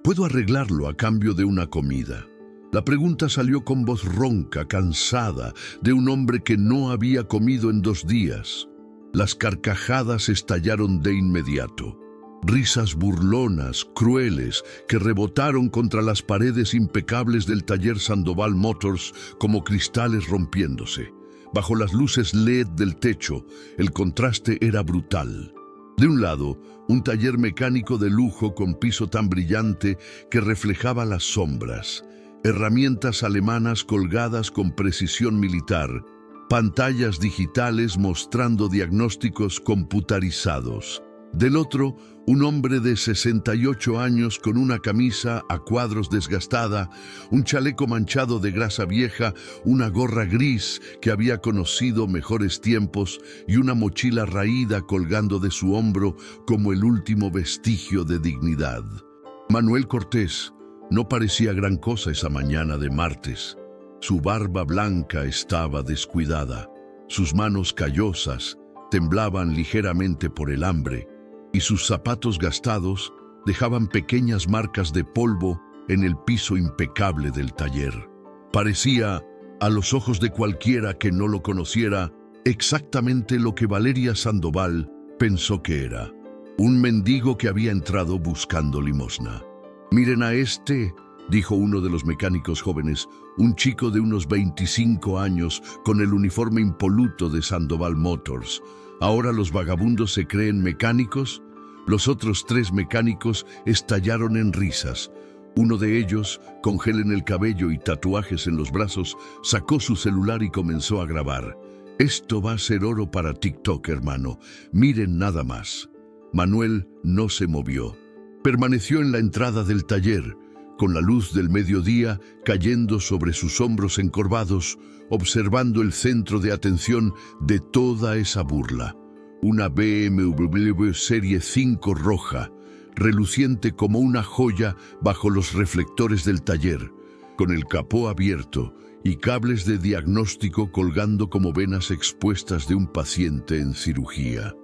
Puedo arreglarlo a cambio de una comida. La pregunta salió con voz ronca, cansada, de un hombre que no había comido en 2 días. Las carcajadas estallaron de inmediato. Risas burlonas, crueles, que rebotaron contra las paredes impecables del taller Sandoval Motors como cristales rompiéndose. Bajo las luces LED del techo, el contraste era brutal. De un lado, un taller mecánico de lujo con piso tan brillante que reflejaba las sombras, herramientas alemanas colgadas con precisión militar, pantallas digitales mostrando diagnósticos computarizados. Del otro, un hombre de 68 años con una camisa a cuadros desgastada, un chaleco manchado de grasa vieja, una gorra gris que había conocido mejores tiempos y una mochila raída colgando de su hombro como el último vestigio de dignidad. Manuel Cortés no parecía gran cosa esa mañana de martes. Su barba blanca estaba descuidada, sus manos callosas temblaban ligeramente por el hambre, y sus zapatos gastados dejaban pequeñas marcas de polvo en el piso impecable del taller. Parecía, a los ojos de cualquiera que no lo conociera, exactamente lo que Valeria Sandoval pensó que era: un mendigo que había entrado buscando limosna. «Miren a este», dijo uno de los mecánicos jóvenes, un chico de unos 25 años con el uniforme impoluto de Sandoval Motors. ¿Ahora los vagabundos se creen mecánicos? Los otros 3 mecánicos estallaron en risas. Uno de ellos, con gel en el cabello y tatuajes en los brazos, sacó su celular y comenzó a grabar. «Esto va a ser oro para TikTok, hermano. Miren nada más». Manuel no se movió. Permaneció en la entrada del taller, con la luz del mediodía cayendo sobre sus hombros encorvados, observando el centro de atención de toda esa burla. Una BMW Serie 5 roja, reluciente como una joya bajo los reflectores del taller, con el capó abierto y cables de diagnóstico colgando como venas expuestas de un paciente en cirugía.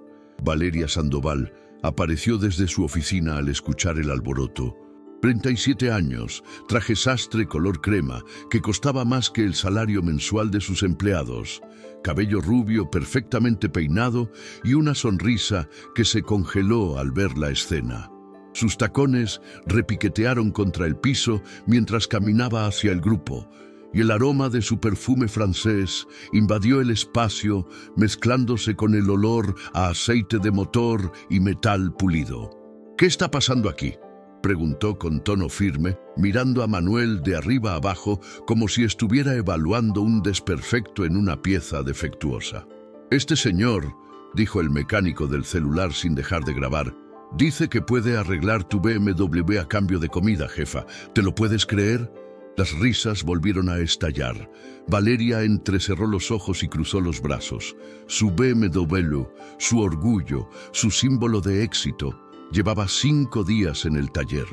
Valeria Sandoval apareció desde su oficina al escuchar el alboroto. 37 años, traje sastre color crema, que costaba más que el salario mensual de sus empleados, cabello rubio perfectamente peinado y una sonrisa que se congeló al ver la escena. Sus tacones repiquetearon contra el piso mientras caminaba hacia el grupo, y el aroma de su perfume francés invadió el espacio, mezclándose con el olor a aceite de motor y metal pulido. «¿Qué está pasando aquí?», preguntó con tono firme, mirando a Manuel de arriba abajo como si estuviera evaluando un desperfecto en una pieza defectuosa. «Este señor», dijo el mecánico del celular sin dejar de grabar, «dice que puede arreglar tu BMW a cambio de comida, jefa. ¿Te lo puedes creer?». Las risas volvieron a estallar. Valeria entrecerró los ojos y cruzó los brazos. Su BMW, su orgullo, su símbolo de éxito, llevaba 5 días en el taller.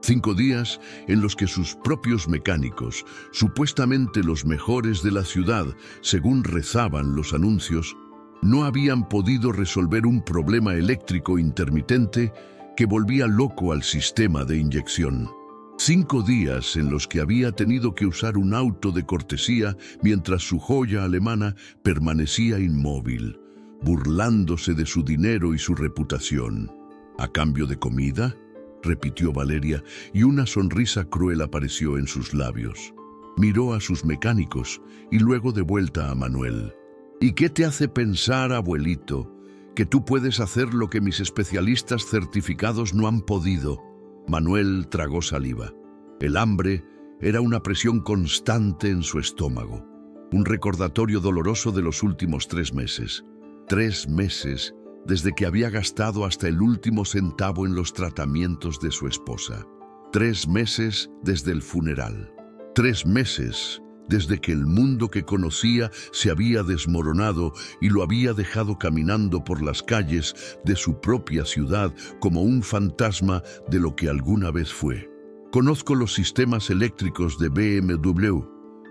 5 días en los que sus propios mecánicos, supuestamente los mejores de la ciudad, según rezaban los anuncios, no habían podido resolver un problema eléctrico intermitente que volvía loco al sistema de inyección. 5 días en los que había tenido que usar un auto de cortesía mientras su joya alemana permanecía inmóvil, burlándose de su dinero y su reputación. «¿A cambio de comida?», repitió Valeria, y una sonrisa cruel apareció en sus labios. Miró a sus mecánicos y luego de vuelta a Manuel. «¿Y qué te hace pensar, abuelito, que tú puedes hacer lo que mis especialistas certificados no han podido?» Manuel tragó saliva. El hambre era una presión constante en su estómago, un recordatorio doloroso de los últimos 3 meses. 3 meses desde que había gastado hasta el último centavo en los tratamientos de su esposa. 3 meses desde el funeral. 3 meses desde que el mundo que conocía se había desmoronado y lo había dejado caminando por las calles de su propia ciudad como un fantasma de lo que alguna vez fue. «Conozco los sistemas eléctricos de BMW»,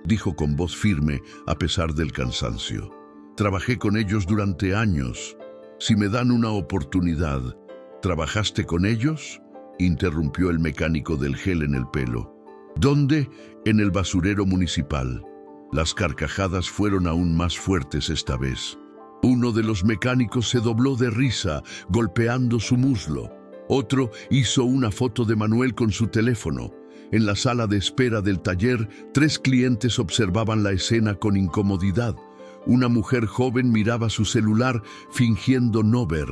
dijo con voz firme a pesar del cansancio. «Trabajé con ellos durante años. Si me dan una oportunidad». «¿Trabajaste con ellos?», interrumpió el mecánico del gel en el pelo. ¿Dónde? En el basurero municipal. Las carcajadas fueron aún más fuertes esta vez. Uno de los mecánicos se dobló de risa, golpeando su muslo. Otro hizo una foto de Manuel con su teléfono. En la sala de espera del taller, 3 clientes observaban la escena con incomodidad. Una mujer joven miraba su celular fingiendo no ver.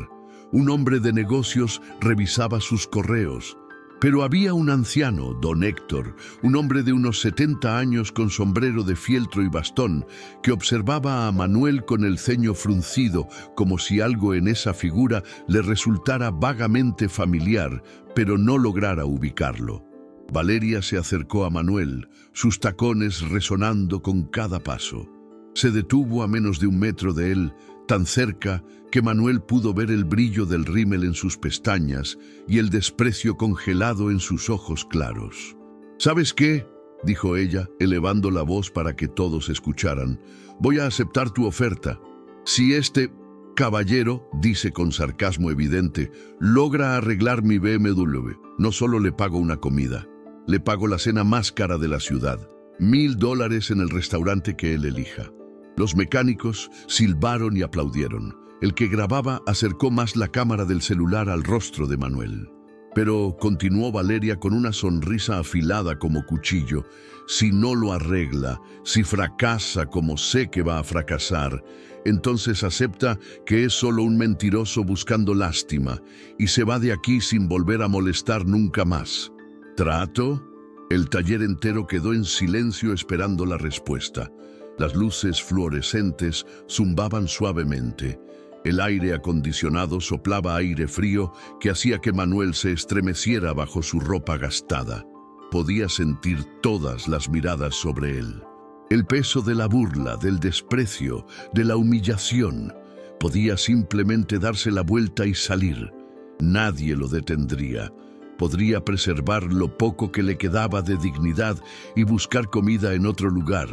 Un hombre de negocios revisaba sus correos. Pero había un anciano, don Héctor, un hombre de unos 70 años con sombrero de fieltro y bastón, que observaba a Manuel con el ceño fruncido, como si algo en esa figura le resultara vagamente familiar, pero no lograra ubicarlo. Valeria se acercó a Manuel, sus tacones resonando con cada paso. Se detuvo a menos de 1 metro de él, tan cerca que Manuel pudo ver el brillo del rímel en sus pestañas y el desprecio congelado en sus ojos claros. «¿Sabes qué?», dijo ella, elevando la voz para que todos escucharan. «Voy a aceptar tu oferta. Si este caballero», dice con sarcasmo evidente, «logra arreglar mi BMW, no solo le pago una comida, le pago la cena más cara de la ciudad. $1000 en el restaurante que él elija». Los mecánicos silbaron y aplaudieron. El que grababa acercó más la cámara del celular al rostro de Manuel. «Pero», continuó Valeria con una sonrisa afilada como cuchillo, «si no lo arregla, si fracasa como sé que va a fracasar, entonces acepta que es solo un mentiroso buscando lástima y se va de aquí sin volver a molestar nunca más». «¿Trato?». El taller entero quedó en silencio esperando la respuesta. Las luces fluorescentes zumbaban suavemente. El aire acondicionado soplaba aire frío que hacía que Manuel se estremeciera bajo su ropa gastada. Podía sentir todas las miradas sobre él. El peso de la burla, del desprecio, de la humillación. Podía simplemente darse la vuelta y salir. Nadie lo detendría. Podría preservar lo poco que le quedaba de dignidad y buscar comida en otro lugar,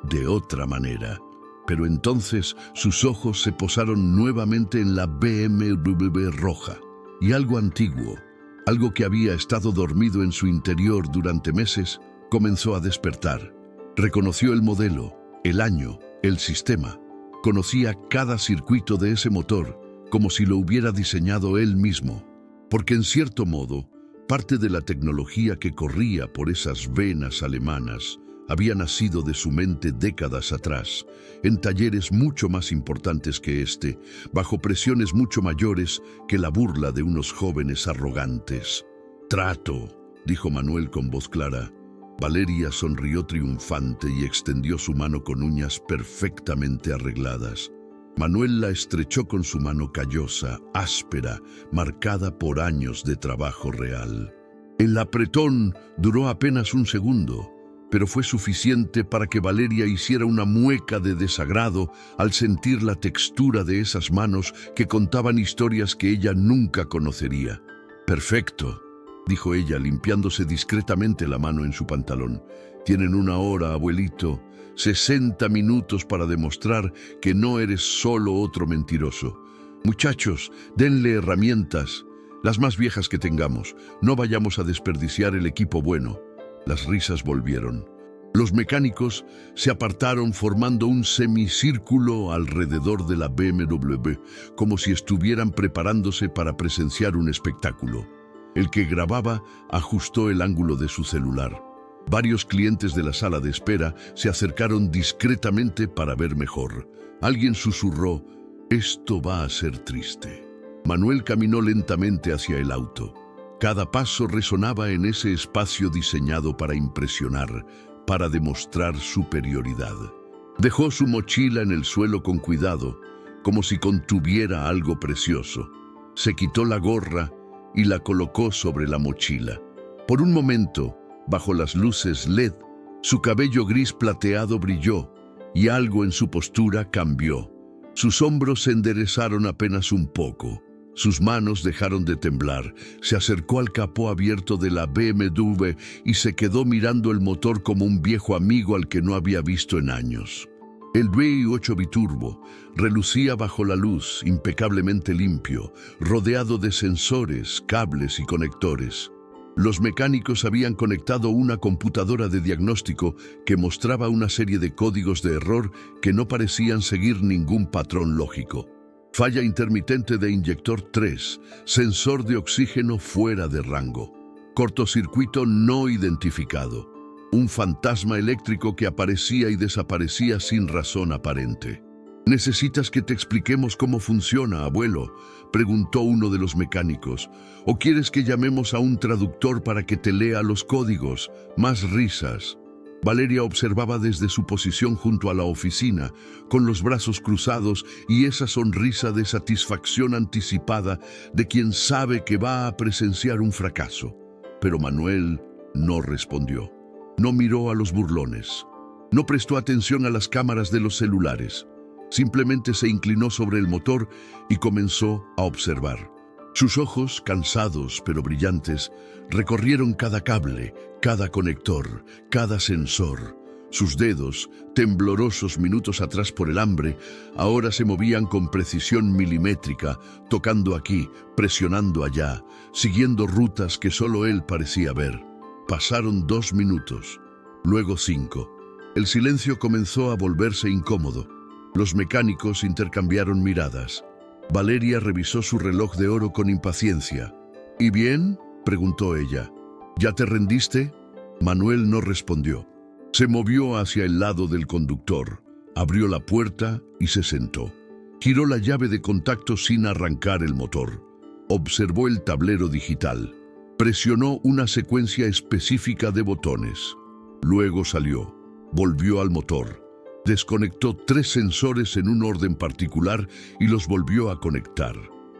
de otra manera. Pero entonces sus ojos se posaron nuevamente en la BMW roja. Y algo antiguo, algo que había estado dormido en su interior durante meses, comenzó a despertar. Reconoció el modelo, el año, el sistema. Conocía cada circuito de ese motor, como si lo hubiera diseñado él mismo. Porque en cierto modo, parte de la tecnología que corría por esas venas alemanas había nacido de su mente décadas atrás, en talleres mucho más importantes que este, bajo presiones mucho mayores que la burla de unos jóvenes arrogantes. «Trato», dijo Manuel con voz clara. Valeria sonrió triunfante y extendió su mano con uñas perfectamente arregladas. Manuel la estrechó con su mano callosa, áspera, marcada por años de trabajo real. El apretón duró apenas 1 segundo, pero fue suficiente para que Valeria hiciera una mueca de desagrado al sentir la textura de esas manos que contaban historias que ella nunca conocería. «Perfecto», dijo ella, limpiándose discretamente la mano en su pantalón. «Tienen 1 hora, abuelito, 60 minutos para demostrar que no eres solo otro mentiroso. Muchachos, denle herramientas, las más viejas que tengamos. No vayamos a desperdiciar el equipo bueno». Las risas volvieron. Los mecánicos se apartaron formando un semicírculo alrededor de la BMW, como si estuvieran preparándose para presenciar un espectáculo. El que grababa ajustó el ángulo de su celular. Varios clientes de la sala de espera se acercaron discretamente para ver mejor. Alguien susurró: «Esto va a ser triste». Manuel caminó lentamente hacia el auto. Cada paso resonaba en ese espacio diseñado para impresionar, para demostrar superioridad. Dejó su mochila en el suelo con cuidado, como si contuviera algo precioso. Se quitó la gorra y la colocó sobre la mochila. Por un momento, bajo las luces LED, su cabello gris plateado brilló y algo en su postura cambió. Sus hombros se enderezaron apenas un poco. Sus manos dejaron de temblar. Se acercó al capó abierto de la BMW y se quedó mirando el motor como un viejo amigo al que no había visto en años. El V8 biturbo relucía bajo la luz, impecablemente limpio, rodeado de sensores, cables y conectores. Los mecánicos habían conectado una computadora de diagnóstico que mostraba una serie de códigos de error que no parecían seguir ningún patrón lógico. Falla intermitente de inyector 3, sensor de oxígeno fuera de rango. Cortocircuito no identificado. Un fantasma eléctrico que aparecía y desaparecía sin razón aparente. «¿Necesitas que te expliquemos cómo funciona, abuelo?», preguntó uno de los mecánicos. «¿O quieres que llamemos a un traductor para que te lea los códigos?». Más risas. Valeria observaba desde su posición junto a la oficina, con los brazos cruzados y esa sonrisa de satisfacción anticipada de quien sabe que va a presenciar un fracaso. Pero Manuel no respondió. No miró a los burlones. No prestó atención a las cámaras de los celulares. Simplemente se inclinó sobre el motor y comenzó a observar. Sus ojos, cansados pero brillantes, recorrieron cada cable, cada conector, cada sensor. Sus dedos, temblorosos minutos atrás por el hambre, ahora se movían con precisión milimétrica, tocando aquí, presionando allá, siguiendo rutas que solo él parecía ver. Pasaron 2 minutos, luego 5. El silencio comenzó a volverse incómodo. Los mecánicos intercambiaron miradas. Valeria revisó su reloj de oro con impaciencia. «¿Y bien?», preguntó ella. «¿Ya te rendiste?». Manuel no respondió. Se movió hacia el lado del conductor, abrió la puerta y se sentó. Giró la llave de contacto sin arrancar el motor. Observó el tablero digital. Presionó una secuencia específica de botones. Luego salió, volvió al motor, desconectó 3 sensores en un orden particular y los volvió a conectar.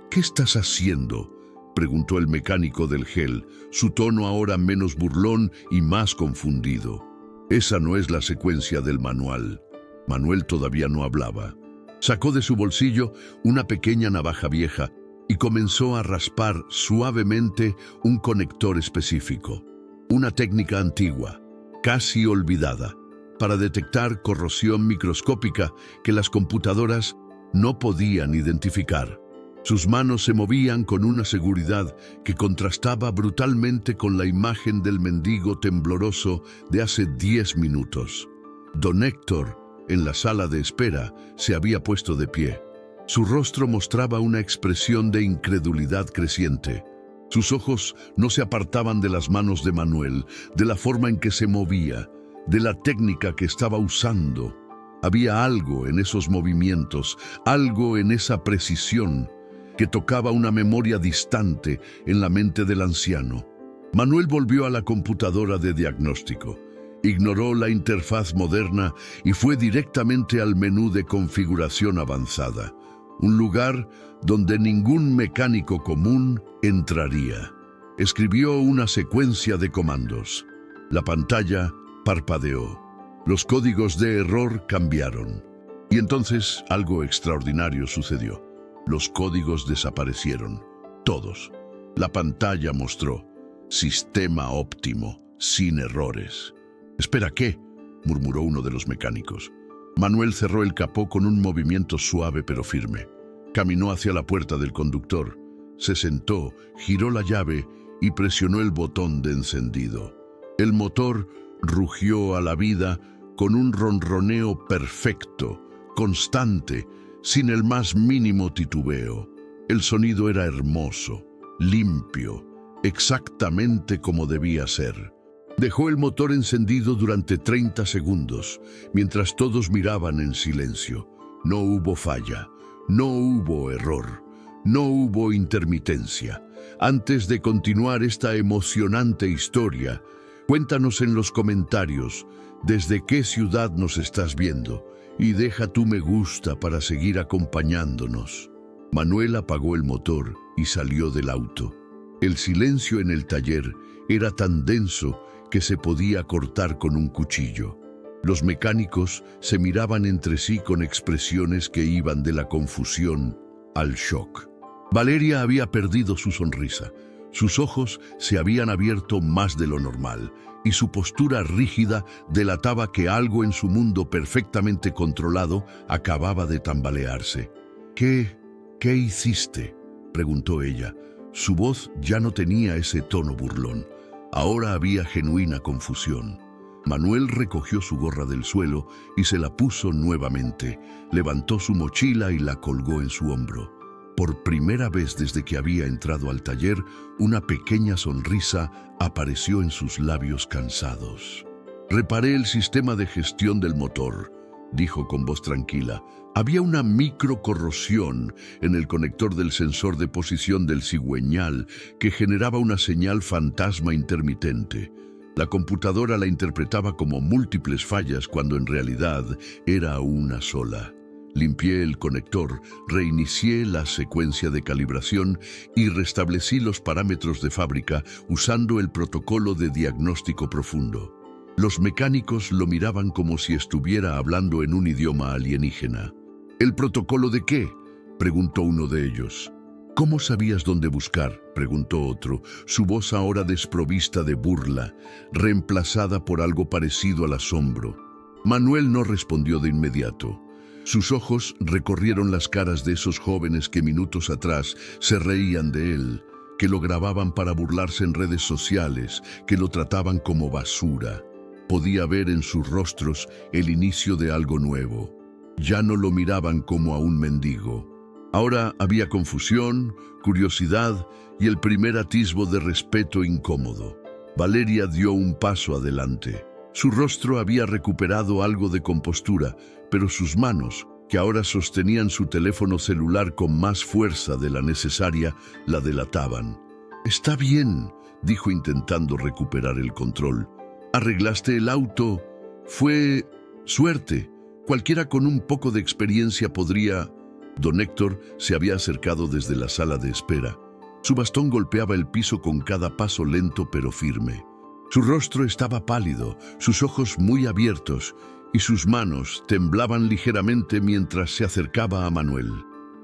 «¿Qué estás haciendo?», preguntó el mecánico del gel, su tono ahora menos burlón y más confundido. «Esa no es la secuencia del manual». Manuel todavía no hablaba. Sacó de su bolsillo una pequeña navaja vieja y comenzó a raspar suavemente un conector específico. Una técnica antigua, casi olvidada, para detectar corrosión microscópica que las computadoras no podían identificar. Sus manos se movían con una seguridad que contrastaba brutalmente con la imagen del mendigo tembloroso de hace 10 minutos. Don Héctor, en la sala de espera, se había puesto de pie. Su rostro mostraba una expresión de incredulidad creciente. Sus ojos no se apartaban de las manos de Manuel, de la forma en que se movía, de la técnica que estaba usando. Había algo en esos movimientos, algo en esa precisión, que tocaba una memoria distante en la mente del anciano. Manuel volvió a la computadora de diagnóstico. Ignoró la interfaz moderna y fue directamente al menú de configuración avanzada. Un lugar donde ningún mecánico común entraría. Escribió una secuencia de comandos. La pantalla parpadeó. Los códigos de error cambiaron. Y entonces algo extraordinario sucedió. Los códigos desaparecieron. Todos. La pantalla mostró: sistema óptimo, sin errores. «¿Espera qué?», murmuró uno de los mecánicos. Manuel cerró el capó con un movimiento suave pero firme. Caminó hacia la puerta del conductor. Se sentó, giró la llave y presionó el botón de encendido. El motor rugió a la vida con un ronroneo perfecto, constante, sin el más mínimo titubeo. El sonido era hermoso, limpio, exactamente como debía ser. Dejó el motor encendido durante 30 segundos, mientras todos miraban en silencio. No hubo falla, no hubo error, no hubo intermitencia. Antes de continuar esta emocionante historia, cuéntanos en los comentarios desde qué ciudad nos estás viendo y deja tu me gusta para seguir acompañándonos. Manuel apagó el motor y salió del auto. El silencio en el taller era tan denso que se podía cortar con un cuchillo. Los mecánicos se miraban entre sí con expresiones que iban de la confusión al shock. Valeria había perdido su sonrisa. Sus ojos se habían abierto más de lo normal, y su postura rígida delataba que algo en su mundo perfectamente controlado acababa de tambalearse. ¿Qué hiciste?, preguntó ella. Su voz ya no tenía ese tono burlón. Ahora había genuina confusión. Manuel recogió su gorra del suelo y se la puso nuevamente. Levantó su mochila y la colgó en su hombro. Por primera vez desde que había entrado al taller, una pequeña sonrisa apareció en sus labios cansados. «Reparé el sistema de gestión del motor», dijo con voz tranquila. Había una microcorrosión en el conector del sensor de posición del cigüeñal que generaba una señal fantasma intermitente. La computadora la interpretaba como múltiples fallas cuando en realidad era una sola. Limpié el conector, reinicié la secuencia de calibración y restablecí los parámetros de fábrica usando el protocolo de diagnóstico profundo. Los mecánicos lo miraban como si estuviera hablando en un idioma alienígena. «¿El protocolo de qué?», preguntó uno de ellos. «¿Cómo sabías dónde buscar?», preguntó otro, su voz ahora desprovista de burla, reemplazada por algo parecido al asombro. Manuel no respondió de inmediato. Sus ojos recorrieron las caras de esos jóvenes que minutos atrás se reían de él, que lo grababan para burlarse en redes sociales, que lo trataban como basura. Podía ver en sus rostros el inicio de algo nuevo. Ya no lo miraban como a un mendigo. Ahora había confusión, curiosidad y el primer atisbo de respeto incómodo. Valeria dio un paso adelante. Su rostro había recuperado algo de compostura, pero sus manos, que ahora sostenían su teléfono celular con más fuerza de la necesaria, la delataban. «Está bien», dijo intentando recuperar el control. «Arreglaste el auto. Fue suerte. Cualquiera con un poco de experiencia podría...» Don Héctor se había acercado desde la sala de espera. Su bastón golpeaba el piso con cada paso lento pero firme. Su rostro estaba pálido, sus ojos muy abiertos, y sus manos temblaban ligeramente mientras se acercaba a Manuel.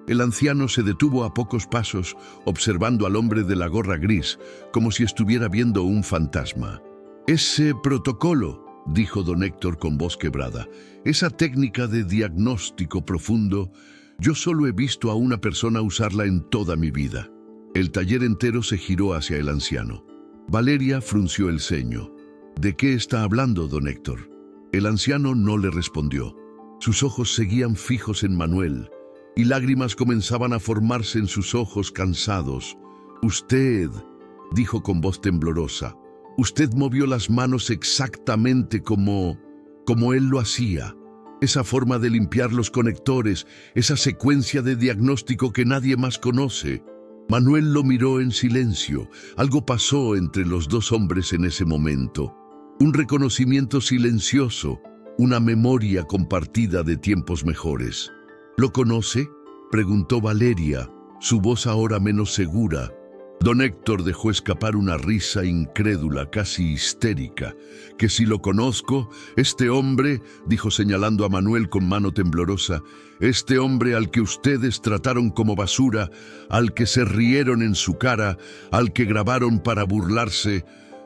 El anciano se detuvo a pocos pasos, observando al hombre de la gorra gris, como si estuviera viendo un fantasma. «Ese protocolo», dijo don Héctor con voz quebrada, «esa técnica de diagnóstico profundo, yo solo he visto a una persona usarla en toda mi vida». El taller entero se giró hacia el anciano. Valeria frunció el ceño. «¿De qué está hablando, don Héctor?». El anciano no le respondió. Sus ojos seguían fijos en Manuel, y lágrimas comenzaban a formarse en sus ojos cansados. «Usted», dijo con voz temblorosa, «usted movió las manos exactamente como él lo hacía. Esa forma de limpiar los conectores, esa secuencia de diagnóstico que nadie más conoce». Manuel lo miró en silencio. Algo pasó entre los dos hombres en ese momento. Un reconocimiento silencioso, una memoria compartida de tiempos mejores. «¿Lo conoce?», preguntó Valeria, su voz ahora menos segura. Don Héctor dejó escapar una risa incrédula, casi histérica. «¿Que si lo conozco? Este hombre», dijo señalando a Manuel con mano temblorosa, «este hombre al que ustedes trataron como basura, al que se rieron en su cara, al que grabaron para burlarse».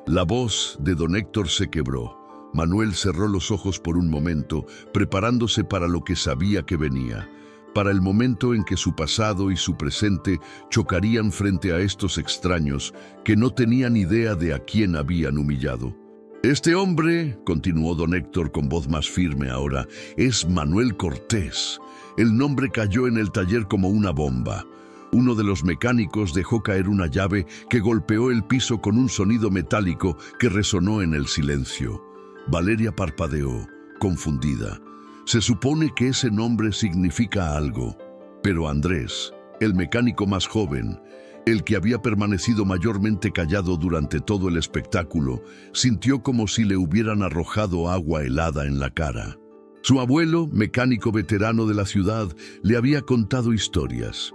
La voz de don Héctor se quebró. Manuel cerró los ojos por un momento, preparándose para lo que sabía que venía. Para el momento en que su pasado y su presente chocarían frente a estos extraños que no tenían idea de a quién habían humillado. «Este hombre», continuó don Héctor con voz más firme ahora, «es Manuel Cortés». El nombre cayó en el taller como una bomba. Uno de los mecánicos dejó caer una llave que golpeó el piso con un sonido metálico que resonó en el silencio. Valeria parpadeó, confundida. Se supone que ese nombre significa algo, pero Andrés, el mecánico más joven, el que había permanecido mayormente callado durante todo el espectáculo, sintió como si le hubieran arrojado agua helada en la cara. Su abuelo, mecánico veterano de la ciudad, le había contado historias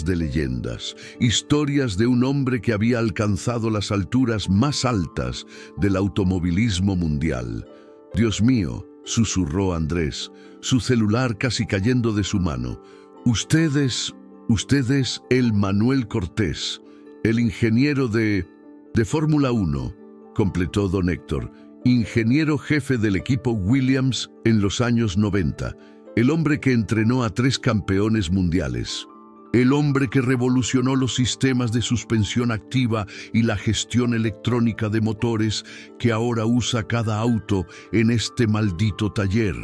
de leyendas, historias de un hombre que había alcanzado las alturas más altas del automovilismo mundial. «Dios mío», susurró Andrés, su celular casi cayendo de su mano. Usted es el Manuel Cortés, El ingeniero de Fórmula 1, completó don Héctor, ingeniero jefe del equipo Williams en los años 90, el hombre que entrenó a 3 campeones mundiales, el hombre que revolucionó los sistemas de suspensión activa y la gestión electrónica de motores que ahora usa cada auto en este maldito taller.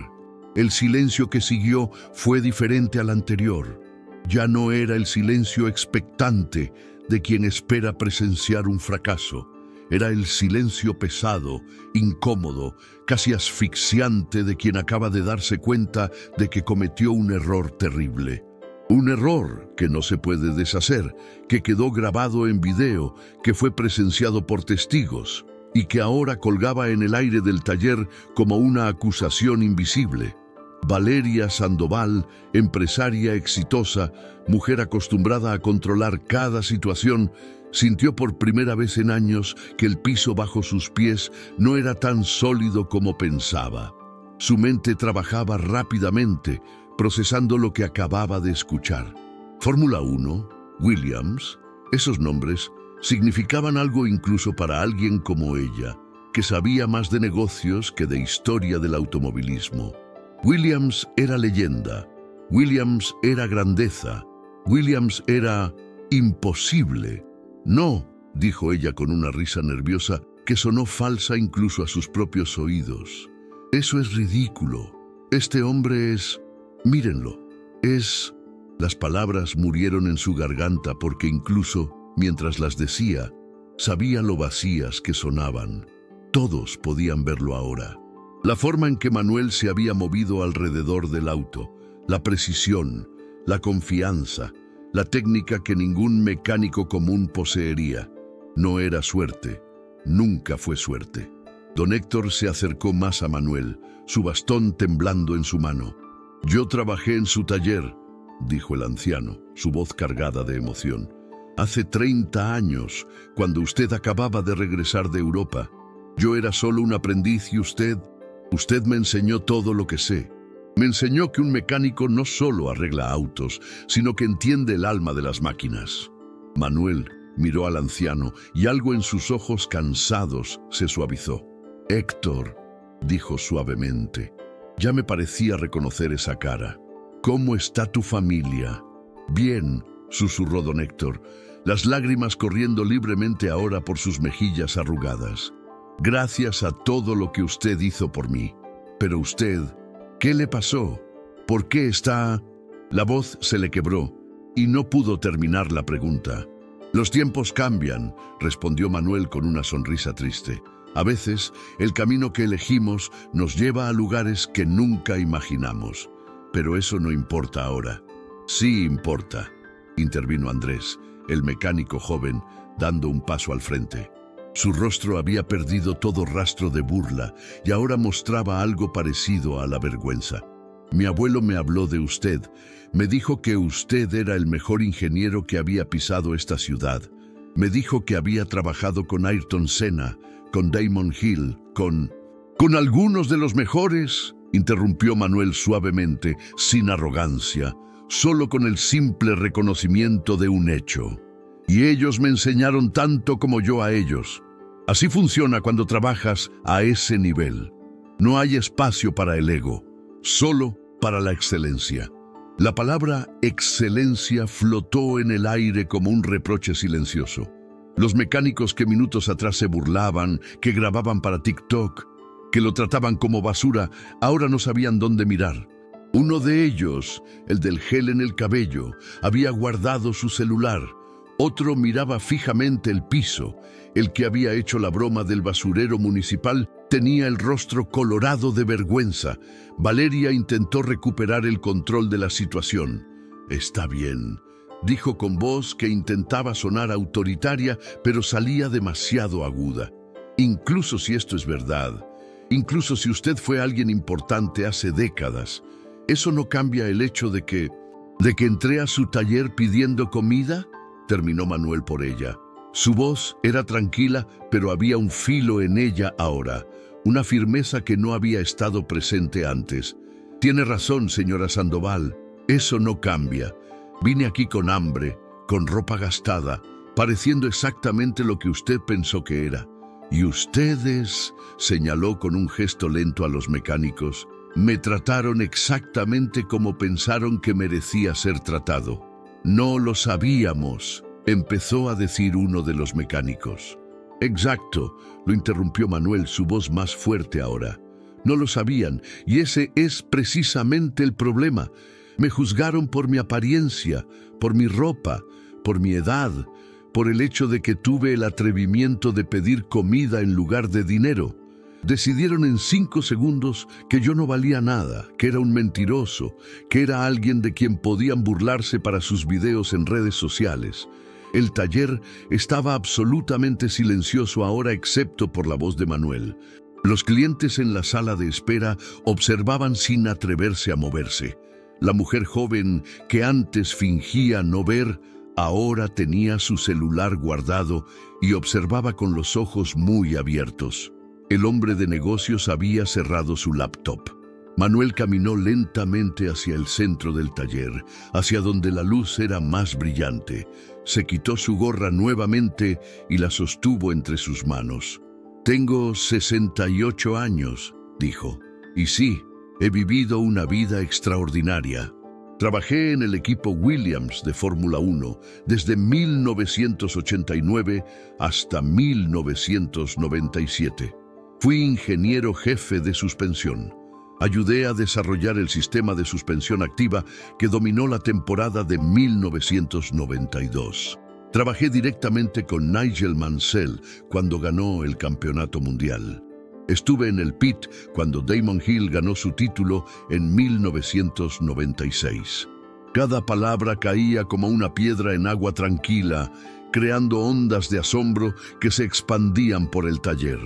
El silencio que siguió fue diferente al anterior. Ya no era el silencio expectante de quien espera presenciar un fracaso. Era el silencio pesado, incómodo, casi asfixiante de quien acaba de darse cuenta de que cometió un error terrible. Un error que no se puede deshacer, que quedó grabado en video, que fue presenciado por testigos y que ahora colgaba en el aire del taller como una acusación invisible. Valeria Sandoval, empresaria exitosa, mujer acostumbrada a controlar cada situación, sintió por primera vez en años que el piso bajo sus pies no era tan sólido como pensaba. Su mente trabajaba rápidamente, procesando lo que acababa de escuchar. Fórmula 1, Williams, esos nombres significaban algo incluso para alguien como ella, que sabía más de negocios que de historia del automovilismo. Williams era leyenda, Williams era grandeza, Williams era imposible. No, dijo ella con una risa nerviosa que sonó falsa incluso a sus propios oídos. Eso es ridículo. Este hombre es... Mírenlo, es... Las palabras murieron en su garganta porque incluso, mientras las decía, sabía lo vacías que sonaban. Todos podían verlo ahora. La forma en que Manuel se había movido alrededor del auto, la precisión, la confianza, la técnica que ningún mecánico común poseería. No era suerte, nunca fue suerte. Don Héctor se acercó más a Manuel, su bastón temblando en su mano. «Yo trabajé en su taller», dijo el anciano, su voz cargada de emoción. «Hace 30 años, cuando usted acababa de regresar de Europa. Yo era solo un aprendiz y usted me enseñó todo lo que sé. Me enseñó que un mecánico no solo arregla autos, sino que entiende el alma de las máquinas». Manuel miró al anciano y algo en sus ojos cansados se suavizó. «Héctor», dijo suavemente, «ya me parecía reconocer esa cara. ¿Cómo está tu familia?» «Bien», susurró don Héctor, las lágrimas corriendo libremente ahora por sus mejillas arrugadas. «Gracias a todo lo que usted hizo por mí. Pero usted, ¿qué le pasó? ¿Por qué está...?» La voz se le quebró y no pudo terminar la pregunta. «Los tiempos cambian», respondió Manuel con una sonrisa triste. «A veces, el camino que elegimos nos lleva a lugares que nunca imaginamos. Pero eso no importa ahora». «Sí importa», intervino Andrés, el mecánico joven, dando un paso al frente. Su rostro había perdido todo rastro de burla y ahora mostraba algo parecido a la vergüenza. «Mi abuelo me habló de usted. Me dijo que usted era el mejor ingeniero que había pisado esta ciudad. Me dijo que había trabajado con Ayrton Senna, con Damon Hill, con algunos de los mejores», interrumpió Manuel suavemente, sin arrogancia, solo con el simple reconocimiento de un hecho. «Y ellos me enseñaron tanto como yo a ellos». Así funciona cuando trabajas a ese nivel. No hay espacio para el ego, solo para la excelencia. La palabra excelencia flotó en el aire como un reproche silencioso. Los mecánicos que minutos atrás se burlaban, que grababan para TikTok, que lo trataban como basura, ahora no sabían dónde mirar. Uno de ellos, el del gel en el cabello, había guardado su celular. Otro miraba fijamente el piso. El que había hecho la broma del basurero municipal tenía el rostro colorado de vergüenza. Valeria intentó recuperar el control de la situación. «Está bien», dijo con voz que intentaba sonar autoritaria, pero salía demasiado aguda. «Incluso si esto es verdad, incluso si usted fue alguien importante hace décadas, eso no cambia el hecho de que entré a su taller pidiendo comida», terminó Manuel por ella. Su voz era tranquila, pero había un filo en ella ahora, una firmeza que no había estado presente antes. «Tiene razón, señora Sandoval, eso no cambia. Vine aquí con hambre, con ropa gastada, pareciendo exactamente lo que usted pensó que era. Y ustedes, señaló con un gesto lento a los mecánicos, me trataron exactamente como pensaron que merecía ser tratado. No lo sabíamos, empezó a decir uno de los mecánicos. Exacto, lo interrumpió Manuel, su voz más fuerte ahora. No lo sabían, y ese es precisamente el problema. Me juzgaron por mi apariencia, por mi ropa, por mi edad, por el hecho de que tuve el atrevimiento de pedir comida en lugar de dinero. Decidieron en 5 segundos que yo no valía nada, que era un mentiroso, que era alguien de quien podían burlarse para sus videos en redes sociales. El taller estaba absolutamente silencioso ahora, excepto por la voz de Manuel. Los clientes en la sala de espera observaban sin atreverse a moverse. La mujer joven que antes fingía no ver, ahora tenía su celular guardado y observaba con los ojos muy abiertos. El hombre de negocios había cerrado su laptop. Manuel caminó lentamente hacia el centro del taller, hacia donde la luz era más brillante. Se quitó su gorra nuevamente y la sostuvo entre sus manos. Tengo 68 años, dijo. Y sí, he vivido una vida extraordinaria. Trabajé en el equipo Williams de Fórmula 1 desde 1989 hasta 1997. Fui ingeniero jefe de suspensión. Ayudé a desarrollar el sistema de suspensión activa que dominó la temporada de 1992. Trabajé directamente con Nigel Mansell cuando ganó el campeonato mundial. Estuve en el pit cuando Damon Hill ganó su título en 1996. Cada palabra caía como una piedra en agua tranquila, creando ondas de asombro que se expandían por el taller.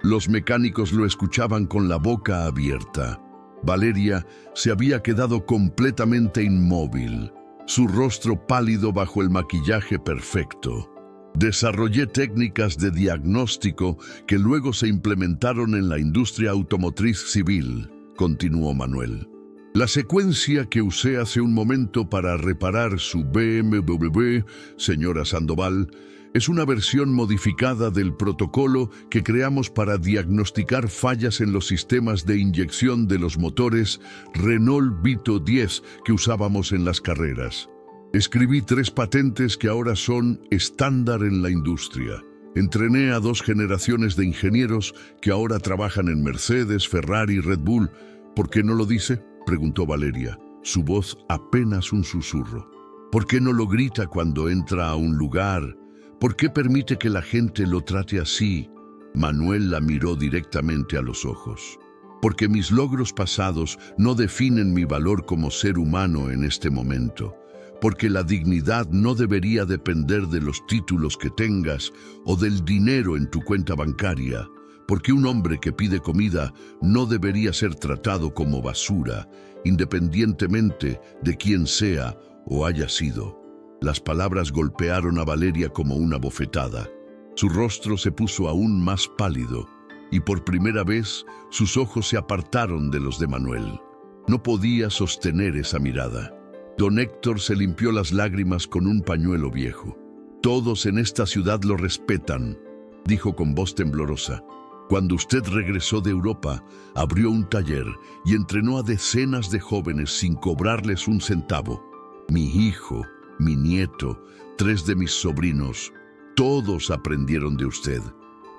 Los mecánicos lo escuchaban con la boca abierta. Valeria se había quedado completamente inmóvil, su rostro pálido bajo el maquillaje perfecto. Desarrollé técnicas de diagnóstico que luego se implementaron en la industria automotriz civil, continuó Manuel. La secuencia que usé hace un momento para reparar su BMW, señora Sandoval, es una versión modificada del protocolo que creamos para diagnosticar fallas en los sistemas de inyección de los motores Renault Vito 10 que usábamos en las carreras. Escribí 3 patentes que ahora son estándar en la industria. Entrené a 2 generaciones de ingenieros que ahora trabajan en Mercedes, Ferrari y Red Bull. ¿Por qué no lo dice?, preguntó Valeria, su voz apenas un susurro. ¿Por qué no lo grita cuando entra a un lugar? ¿Por qué permite que la gente lo trate así? Manuel la miró directamente a los ojos. Porque mis logros pasados no definen mi valor como ser humano en este momento. Porque la dignidad no debería depender de los títulos que tengas o del dinero en tu cuenta bancaria. Porque un hombre que pide comida no debería ser tratado como basura, independientemente de quién sea o haya sido. Las palabras golpearon a Valeria como una bofetada. Su rostro se puso aún más pálido y por primera vez sus ojos se apartaron de los de Manuel. No podía sostener esa mirada. Don Héctor se limpió las lágrimas con un pañuelo viejo. Todos en esta ciudad lo respetan, dijo con voz temblorosa. Cuando usted regresó de Europa, abrió un taller y entrenó a decenas de jóvenes sin cobrarles un centavo. Mi hijo, mi nieto, 3 de mis sobrinos, todos aprendieron de usted.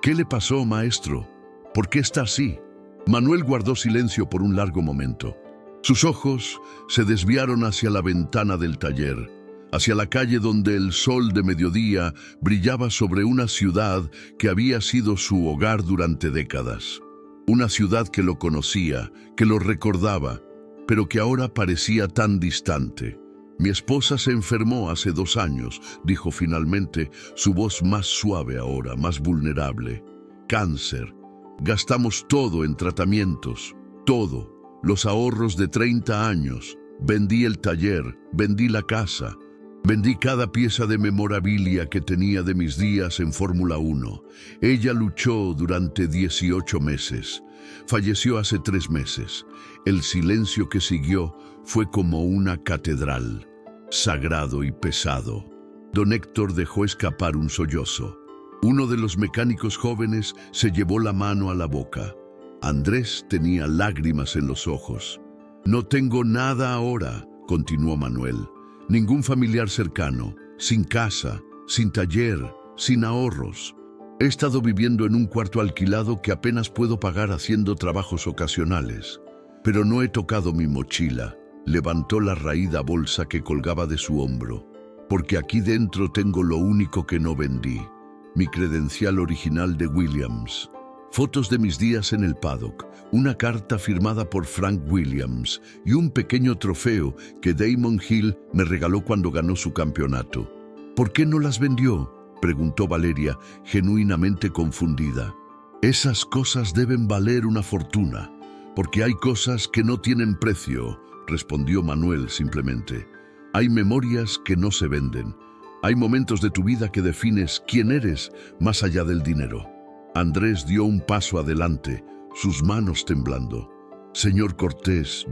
¿Qué le pasó, maestro? ¿Por qué está así? Manuel guardó silencio por un largo momento. Sus ojos se desviaron hacia la ventana del taller, hacia la calle donde el sol de mediodía brillaba sobre una ciudad que había sido su hogar durante décadas. Una ciudad que lo conocía, que lo recordaba, pero que ahora parecía tan distante. Mi esposa se enfermó hace 2 años, dijo finalmente, su voz más suave ahora, más vulnerable. Cáncer. Gastamos todo en tratamientos, todo. Los ahorros de 30 años. Vendí el taller, vendí la casa. Vendí cada pieza de memorabilia que tenía de mis días en Fórmula 1. Ella luchó durante 18 meses. Falleció hace 3 meses. El silencio que siguió fue como una catedral, sagrado y pesado. Don Héctor dejó escapar un sollozo. Uno de los mecánicos jóvenes se llevó la mano a la boca. Andrés tenía lágrimas en los ojos. «No tengo nada ahora», continuó Manuel. «Ningún familiar cercano, sin casa, sin taller, sin ahorros. He estado viviendo en un cuarto alquilado que apenas puedo pagar haciendo trabajos ocasionales. Pero no he tocado mi mochila». Levantó la raída bolsa que colgaba de su hombro. «Porque aquí dentro tengo lo único que no vendí. Mi credencial original de Williams. Fotos de mis días en el paddock, una carta firmada por Frank Williams y un pequeño trofeo que Damon Hill me regaló cuando ganó su campeonato». «¿Por qué no las vendió?», preguntó Valeria, genuinamente confundida. «Esas cosas deben valer una fortuna, porque hay cosas que no tienen precio», respondió Manuel simplemente. «Hay memorias que no se venden. Hay momentos de tu vida que defines quién eres más allá del dinero». Andrés dio un paso adelante, sus manos temblando. «Señor Cortés,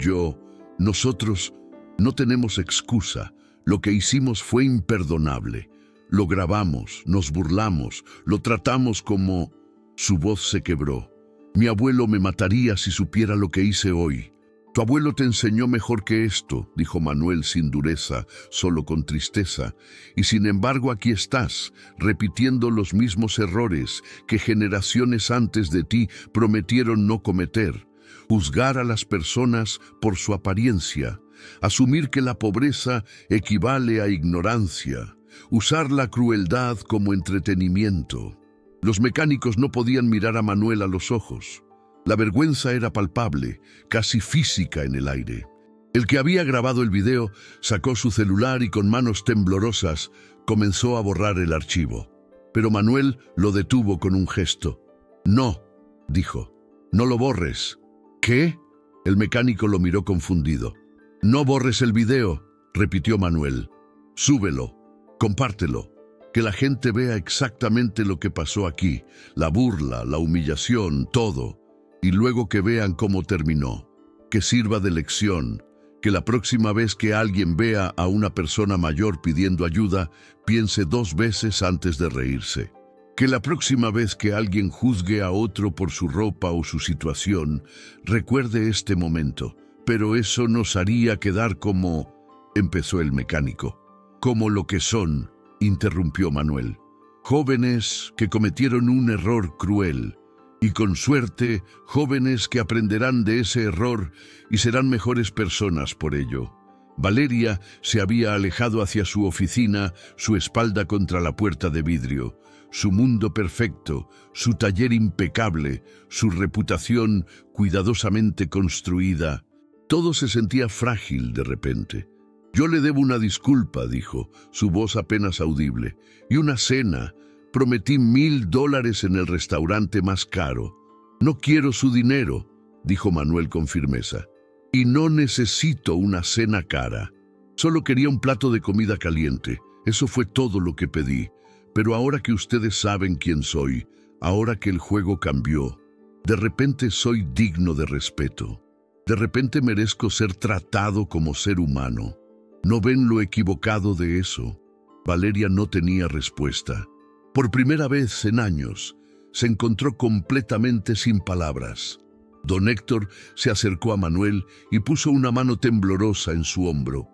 nosotros no tenemos excusa. Lo que hicimos fue imperdonable. Lo grabamos, nos burlamos, lo tratamos como...». Su voz se quebró. «Mi abuelo me mataría si supiera lo que hice hoy». «Tu abuelo te enseñó mejor que esto», dijo Manuel sin dureza, solo con tristeza. «Y sin embargo aquí estás, repitiendo los mismos errores que generaciones antes de ti prometieron no cometer. Juzgar a las personas por su apariencia, asumir que la pobreza equivale a ignorancia, usar la crueldad como entretenimiento». Los mecánicos no podían mirar a Manuel a los ojos. La vergüenza era palpable, casi física en el aire. El que había grabado el video sacó su celular y con manos temblorosas comenzó a borrar el archivo. Pero Manuel lo detuvo con un gesto. «No», dijo, «no lo borres». «¿Qué?», el mecánico lo miró confundido. «No borres el video», repitió Manuel. «Súbelo, compártelo. Que la gente vea exactamente lo que pasó aquí, la burla, la humillación, todo. Y luego que vean cómo terminó, que sirva de lección, que la próxima vez que alguien vea a una persona mayor pidiendo ayuda, piense 2 veces antes de reírse. Que la próxima vez que alguien juzgue a otro por su ropa o su situación, recuerde este momento. Pero eso nos haría quedar como...», empezó el mecánico. «Como lo que son», interrumpió Manuel. «Jóvenes que cometieron un error cruel. Y con suerte, jóvenes que aprenderán de ese error y serán mejores personas por ello». Valeria se había alejado hacia su oficina, su espalda contra la puerta de vidrio. Su mundo perfecto, su taller impecable, su reputación cuidadosamente construida. Todo se sentía frágil de repente. «Yo le debo una disculpa», dijo, su voz apenas audible, «y una cena. Prometí $1000 en el restaurante más caro». «No quiero su dinero», dijo Manuel con firmeza. «Y no necesito una cena cara. Solo quería un plato de comida caliente. Eso fue todo lo que pedí. Pero ahora que ustedes saben quién soy, ahora que el juego cambió, de repente soy digno de respeto. De repente merezco ser tratado como ser humano. ¿No ven lo equivocado de eso?». Valeria no tenía respuesta. Por primera vez en años, se encontró completamente sin palabras. Don Héctor se acercó a Manuel y puso una mano temblorosa en su hombro.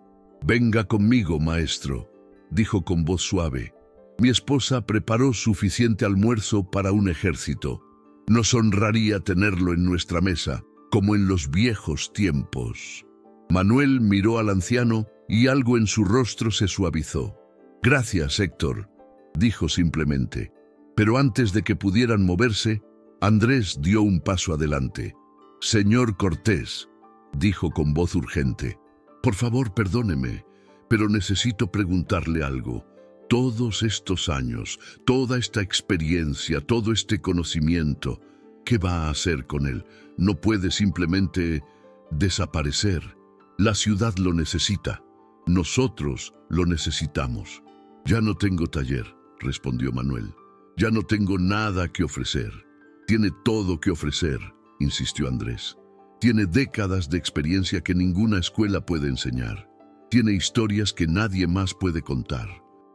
«Venga conmigo, maestro», dijo con voz suave. «Mi esposa preparó suficiente almuerzo para un ejército. Nos honraría tenerlo en nuestra mesa, como en los viejos tiempos». Manuel miró al anciano y algo en su rostro se suavizó. «Gracias, Héctor», dijo simplemente. Pero antes de que pudieran moverse, Andrés dio un paso adelante. «Señor Cortés», dijo con voz urgente, «por favor, perdóneme, pero necesito preguntarle algo. Todos estos años, toda esta experiencia, todo este conocimiento, ¿qué va a hacer con él? No puede simplemente desaparecer. La ciudad lo necesita. Nosotros lo necesitamos». «Ya no tengo taller», respondió Manuel. «Ya no tengo nada que ofrecer». «Tiene todo que ofrecer», insistió Andrés. «Tiene décadas de experiencia que ninguna escuela puede enseñar. Tiene historias que nadie más puede contar.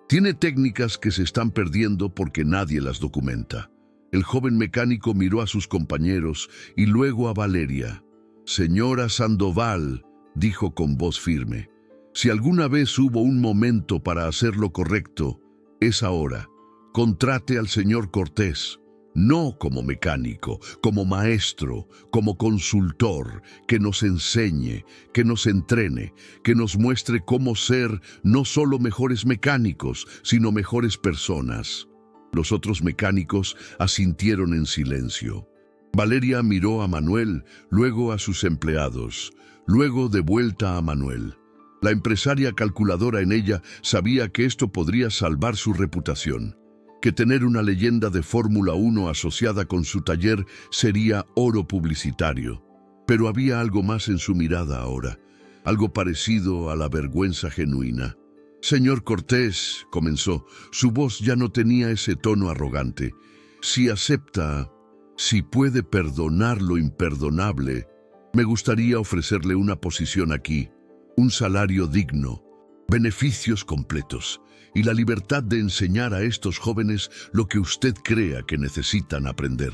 Tiene técnicas que se están perdiendo porque nadie las documenta. El joven mecánico miró a sus compañeros y luego a Valeria. «Señora Sandoval», dijo con voz firme, «si alguna vez hubo un momento para hacer lo correcto, es ahora. Contrate al señor Cortés, no como mecánico, como maestro, como consultor, que nos enseñe, que nos entrene, que nos muestre cómo ser no solo mejores mecánicos, sino mejores personas». Los otros mecánicos asintieron en silencio. Valeria miró a Manuel, luego a sus empleados, luego de vuelta a Manuel. La empresaria calculadora en ella sabía que esto podría salvar su reputación, que tener una leyenda de Fórmula 1 asociada con su taller sería oro publicitario. Pero había algo más en su mirada ahora, algo parecido a la vergüenza genuina. «Señor Cortés», comenzó, su voz ya no tenía ese tono arrogante. «Si acepta, si puede perdonar lo imperdonable, me gustaría ofrecerle una posición aquí, un salario digno, beneficios completos y la libertad de enseñar a estos jóvenes lo que usted crea que necesitan aprender».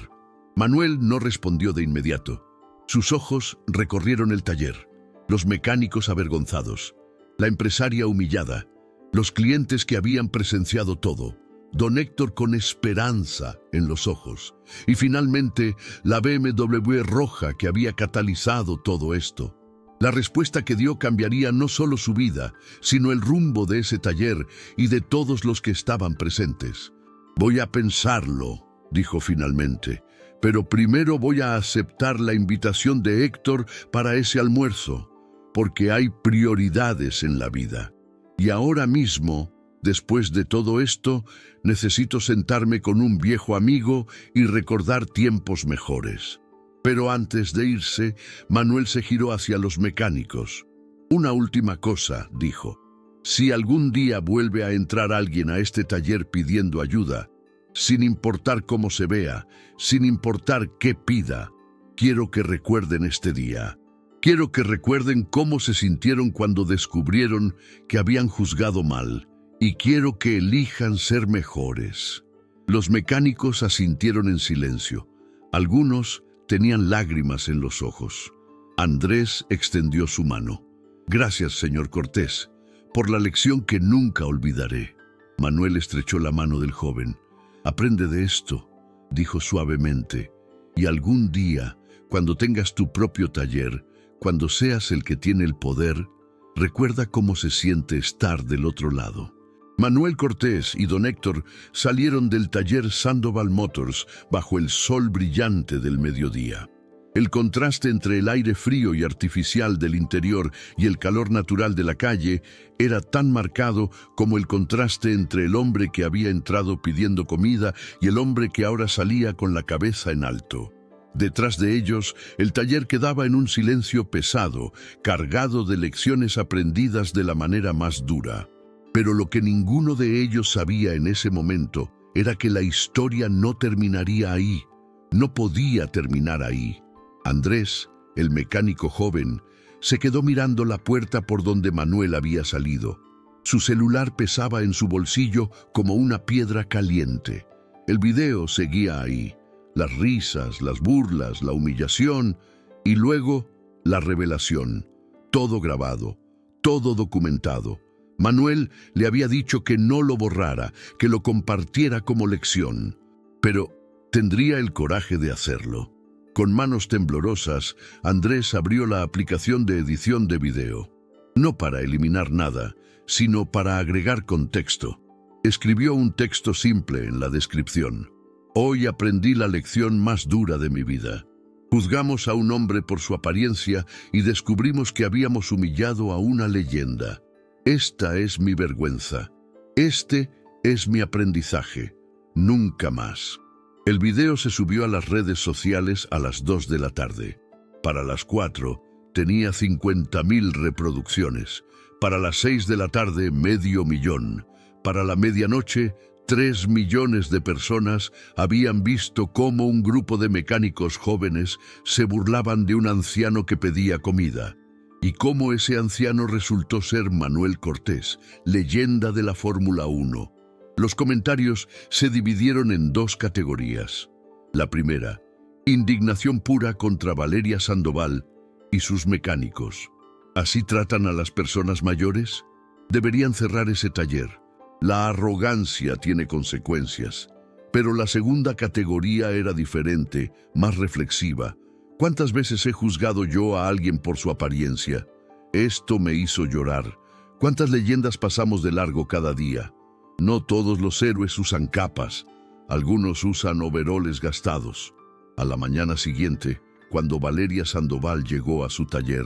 Manuel no respondió de inmediato. Sus ojos recorrieron el taller, los mecánicos avergonzados, la empresaria humillada, los clientes que habían presenciado todo, don Héctor con esperanza en los ojos, y finalmente la BMW roja que había catalizado todo esto. La respuesta que dio cambiaría no solo su vida, sino el rumbo de ese taller y de todos los que estaban presentes. «Voy a pensarlo», dijo finalmente, «pero primero voy a aceptar la invitación de Héctor para ese almuerzo, porque hay prioridades en la vida. Y ahora mismo, después de todo esto, necesito sentarme con un viejo amigo y recordar tiempos mejores». Pero antes de irse, Manuel se giró hacia los mecánicos. «Una última cosa», dijo. «Si algún día vuelve a entrar alguien a este taller pidiendo ayuda, sin importar cómo se vea, sin importar qué pida, quiero que recuerden este día. Quiero que recuerden cómo se sintieron cuando descubrieron que habían juzgado mal, y quiero que elijan ser mejores». Los mecánicos asintieron en silencio. Algunos tenían lágrimas en los ojos. Andrés extendió su mano. «Gracias, señor Cortés, por la lección que nunca olvidaré». Manuel estrechó la mano del joven. «Aprende de esto», dijo suavemente, «y algún día, cuando tengas tu propio taller, cuando seas el que tiene el poder, recuerda cómo se siente estar del otro lado». Manuel Cortés y don Héctor salieron del taller Sandoval Motors bajo el sol brillante del mediodía. El contraste entre el aire frío y artificial del interior y el calor natural de la calle era tan marcado como el contraste entre el hombre que había entrado pidiendo comida y el hombre que ahora salía con la cabeza en alto. Detrás de ellos, el taller quedaba en un silencio pesado, cargado de lecciones aprendidas de la manera más dura. Pero lo que ninguno de ellos sabía en ese momento era que la historia no terminaría ahí, no podía terminar ahí. Andrés, el mecánico joven, se quedó mirando la puerta por donde Manuel había salido. Su celular pesaba en su bolsillo como una piedra caliente. El video seguía ahí, las risas, las burlas, la humillación y luego la revelación. Todo grabado, todo documentado. Manuel le había dicho que no lo borrara, que lo compartiera como lección. Pero tendría el coraje de hacerlo. Con manos temblorosas, Andrés abrió la aplicación de edición de video. No para eliminar nada, sino para agregar contexto. Escribió un texto simple en la descripción. «Hoy aprendí la lección más dura de mi vida. Juzgamos a un hombre por su apariencia y descubrimos que habíamos humillado a una leyenda. Esta es mi vergüenza. Este es mi aprendizaje. Nunca más». El video se subió a las redes sociales a las 2 de la tarde. Para las 4 tenía 50.000 reproducciones. Para las 6 de la tarde, 500.000. Para la medianoche, 3 millones de personas habían visto cómo un grupo de mecánicos jóvenes se burlaban de un anciano que pedía comida. y cómo ese anciano resultó ser Manuel Cortés, leyenda de la Fórmula 1. Los comentarios se dividieron en dos categorías. La primera, indignación pura contra Valeria Sandoval y sus mecánicos. ¿Así tratan a las personas mayores? Deberían cerrar ese taller. La arrogancia tiene consecuencias. Pero la segunda categoría era diferente, más reflexiva. ¿Cuántas veces he juzgado yo a alguien por su apariencia? Esto me hizo llorar. ¿Cuántas leyendas pasamos de largo cada día? No todos los héroes usan capas. Algunos usan overoles gastados. A la mañana siguiente, cuando Valeria Sandoval llegó a su taller,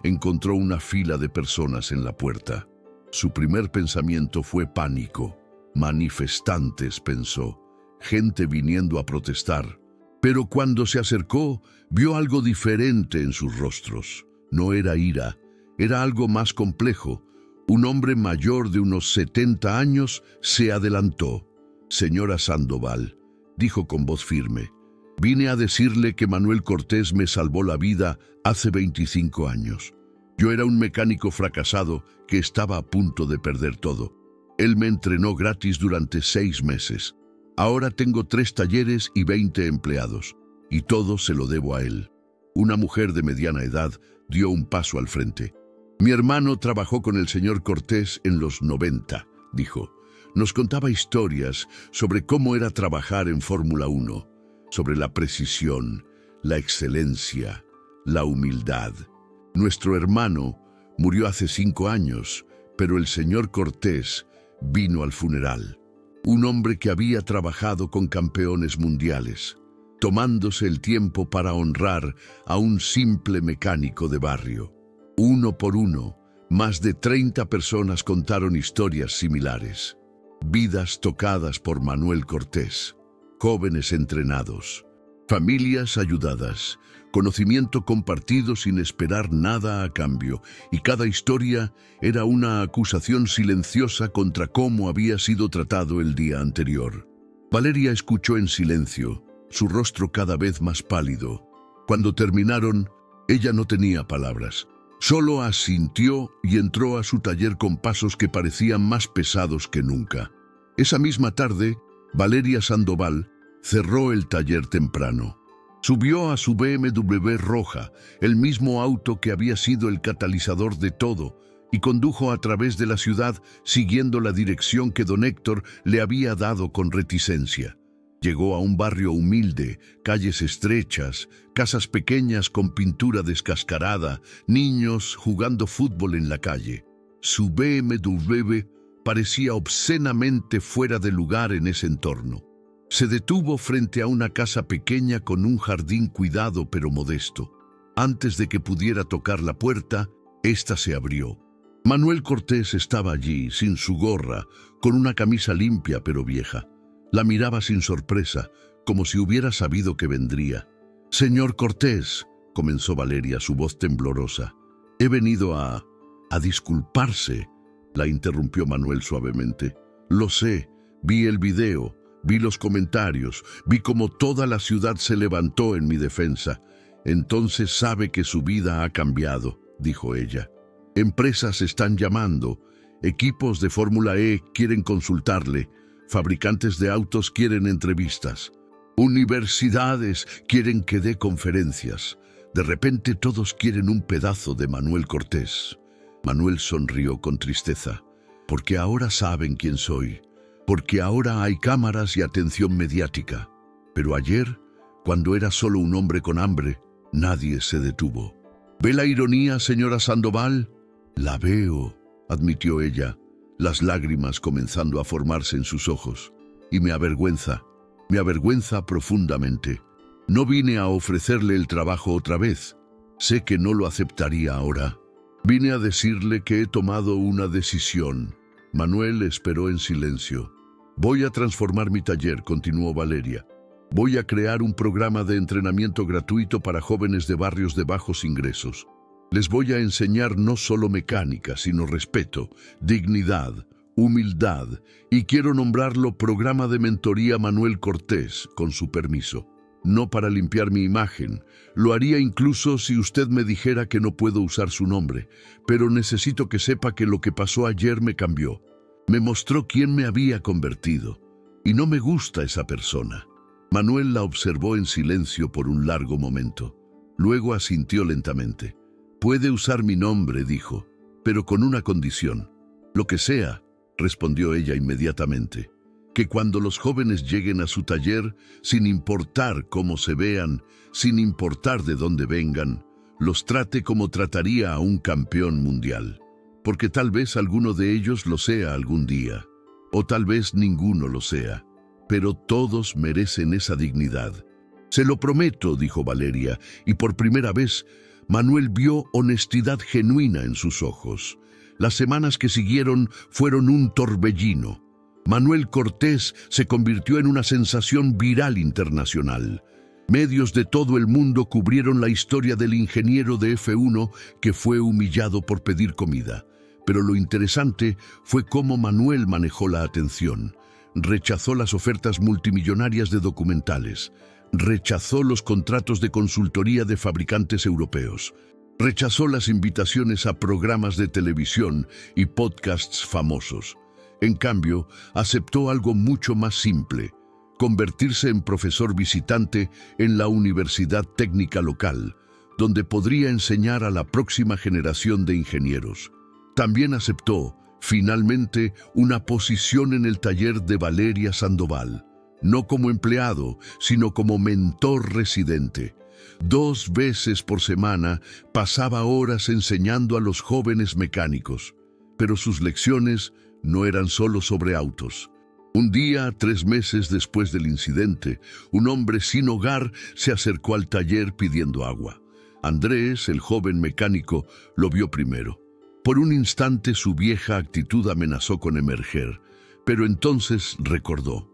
encontró una fila de personas en la puerta. Su primer pensamiento fue pánico. Manifestantes, pensó. Gente viniendo a protestar. Pero cuando se acercó, vio algo diferente en sus rostros. No era ira, era algo más complejo. Un hombre mayor de unos 70 años se adelantó. «Señora Sandoval», dijo con voz firme, «vine a decirle que Manuel Cortés me salvó la vida hace 25 años. Yo era un mecánico fracasado que estaba a punto de perder todo. Él me entrenó gratis durante 6 meses. Ahora tengo 3 talleres y 20 empleados, y todo se lo debo a él». Una mujer de mediana edad dio un paso al frente. «Mi hermano trabajó con el señor Cortés en los 90», dijo. Nos contaba historias sobre cómo era trabajar en Fórmula 1, sobre la precisión, la excelencia, la humildad. Nuestro hermano murió hace 5 años, pero el señor Cortés vino al funeral. Un hombre que había trabajado con campeones mundiales, tomándose el tiempo para honrar a un simple mecánico de barrio. Uno por uno, más de 30 personas contaron historias similares. Vidas tocadas por Manuel Cortés, jóvenes entrenados, familias ayudadas, conocimiento compartido sin esperar nada a cambio, y cada historia era una acusación silenciosa contra cómo había sido tratado el día anterior. Valeria escuchó en silencio, su rostro cada vez más pálido. Cuando terminaron, ella no tenía palabras. Solo asintió y entró a su taller con pasos que parecían más pesados que nunca. Esa misma tarde, Valeria Sandoval cerró el taller temprano. Subió a su BMW roja, el mismo auto que había sido el catalizador de todo, y condujo a través de la ciudad siguiendo la dirección que don Héctor le había dado con reticencia. Llegó a un barrio humilde, calles estrechas, casas pequeñas con pintura descascarada, niños jugando fútbol en la calle. Su BMW parecía obscenamente fuera de lugar en ese entorno. Se detuvo frente a una casa pequeña con un jardín cuidado pero modesto. Antes de que pudiera tocar la puerta, ésta se abrió. Manuel Cortés estaba allí, sin su gorra, con una camisa limpia pero vieja. La miraba sin sorpresa, como si hubiera sabido que vendría. «Señor Cortés», comenzó Valeria, su voz temblorosa. «He venido a disculparse», la interrumpió Manuel suavemente. «Lo sé, vi el video, vi los comentarios, vi cómo toda la ciudad se levantó en mi defensa. Entonces sabe que su vida ha cambiado», dijo ella. «Empresas están llamando, equipos de Fórmula E quieren consultarle, fabricantes de autos quieren entrevistas, universidades quieren que dé conferencias. De repente todos quieren un pedazo de Manuel Cortés». Manuel sonrió con tristeza. «Porque ahora saben quién soy, porque ahora hay cámaras y atención mediática. Pero ayer, cuando era solo un hombre con hambre, nadie se detuvo». «¿Ve la ironía, señora Sandoval?» «La veo», admitió ella, las lágrimas comenzando a formarse en sus ojos. «Y me avergüenza profundamente. No vine a ofrecerle el trabajo otra vez. Sé que no lo aceptaría ahora. Vine a decirle que he tomado una decisión». Manuel esperó en silencio. «Voy a transformar mi taller», continuó Valeria. «Voy a crear un programa de entrenamiento gratuito para jóvenes de barrios de bajos ingresos. Les voy a enseñar no solo mecánica, sino respeto, dignidad, humildad, y quiero nombrarlo Programa de Mentoría Manuel Cortés, con su permiso». no para limpiar mi imagen. Lo haría incluso si usted me dijera que no puedo usar su nombre, pero necesito que sepa que lo que pasó ayer me cambió. Me mostró quién me había convertido, y no me gusta esa persona. Manuel la observó en silencio por un largo momento. Luego asintió lentamente. «Puede usar mi nombre», dijo, «pero con una condición». «Lo que sea», respondió ella inmediatamente. «Que cuando los jóvenes lleguen a su taller, sin importar cómo se vean, sin importar de dónde vengan, los trate como trataría a un campeón mundial. Porque tal vez alguno de ellos lo sea algún día, o tal vez ninguno lo sea, pero todos merecen esa dignidad». «Se lo prometo», dijo Valeria, y por primera vez Manuel vio honestidad genuina en sus ojos. Las semanas que siguieron fueron un torbellino. Manuel Cortés se convirtió en una sensación viral internacional. Medios de todo el mundo cubrieron la historia del ingeniero de F1 que fue humillado por pedir comida. Pero lo interesante fue cómo Manuel manejó la atención. Rechazó las ofertas multimillonarias de documentales. Rechazó los contratos de consultoría de fabricantes europeos. Rechazó las invitaciones a programas de televisión y podcasts famosos. En cambio, aceptó algo mucho más simple: convertirse en profesor visitante en la universidad técnica local, donde podría enseñar a la próxima generación de ingenieros. También aceptó, finalmente, una posición en el taller de Valeria Sandoval, no como empleado, sino como mentor residente. 2 veces por semana pasaba horas enseñando a los jóvenes mecánicos, pero sus lecciones no eran solo sobre autos. Un día, 3 meses después del incidente, un hombre sin hogar se acercó al taller pidiendo agua. Andrés, el joven mecánico, lo vio primero. Por un instante su vieja actitud amenazó con emerger, pero entonces recordó